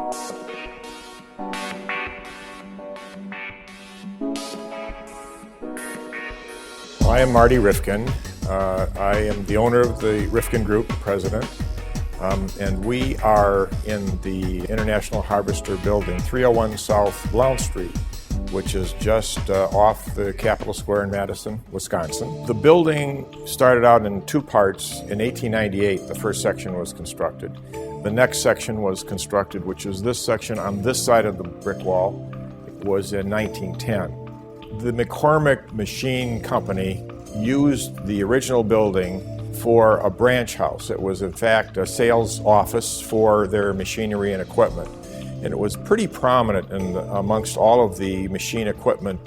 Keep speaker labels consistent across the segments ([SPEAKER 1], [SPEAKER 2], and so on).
[SPEAKER 1] I am Marty Rifken. I am the owner of the Rifken Group, president, and we are in the International Harvester building, 301 South Blount Street, which is just off the Capitol Square in Madison, Wisconsin. The building started out in two parts. In 1898, the first section was constructed. The next section was constructed, which is this section on this side of the brick wall. It was in 1910. The McCormick Machine Company used the original building for a branch house. It was in fact a sales office for their machinery and equipment. And it was pretty prominent amongst all of the machine equipment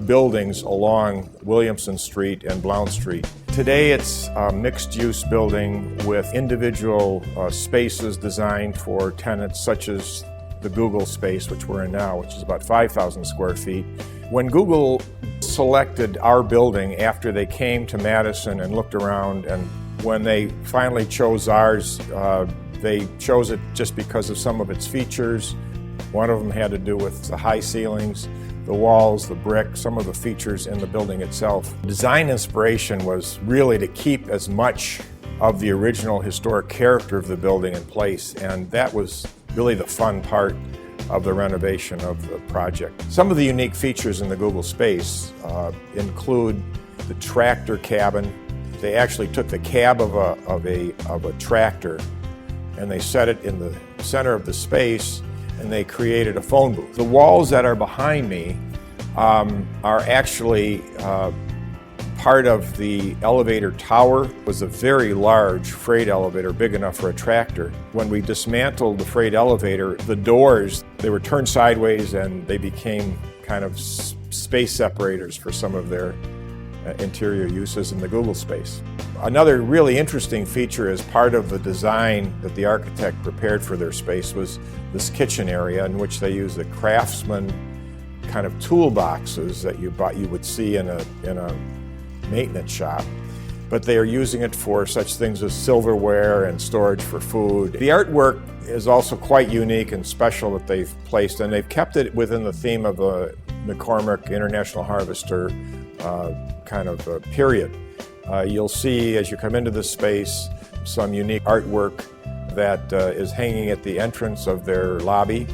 [SPEAKER 1] buildings along Williamson Street and Blount Street. Today it's a mixed-use building with individual spaces designed for tenants such as the Google space, which we're in now, which is about 5,000 square feet. When Google selected our building after they came to Madison and looked around, and when they finally chose ours, they chose it just because of some of its features. One of them had to do with the high ceilings, the walls, the brick, some of the features in the building itself. Design inspiration was really to keep as much of the original historic character of the building in place, and that was really the fun part of the renovation of the project. Some of the unique features in the Google space include the tractor cabin. They actually took the cab of a tractor and they set it in the center of the space, and they created a phone booth. The walls that are behind me are actually part of the elevator tower. It was a very large freight elevator, big enough for a tractor. When we dismantled the freight elevator, the doors, they were turned sideways and they became kind of space separators for some of their interior uses in the Google space. Another really interesting feature as part of the design that the architect prepared for their space was this kitchen area in which they use the Craftsman kind of toolboxes that you would see in a maintenance shop, but they are using it for such things as silverware and storage for food. The artwork is also quite unique and special that they've placed, and they've kept it within the theme of a McCormick International Harvester kind of period. You'll see as you come into this space some unique artwork that is hanging at the entrance of their lobby.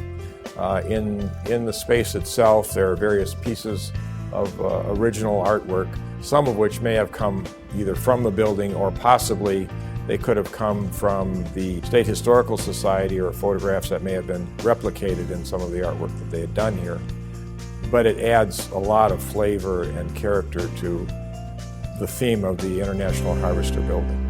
[SPEAKER 1] In the space itself, there are various pieces of original artwork, some of which may have come either from the building or possibly they could have come from the State Historical Society, or photographs that may have been replicated in some of the artwork that they had done here. But it adds a lot of flavor and character to the theme of the International Harvester building.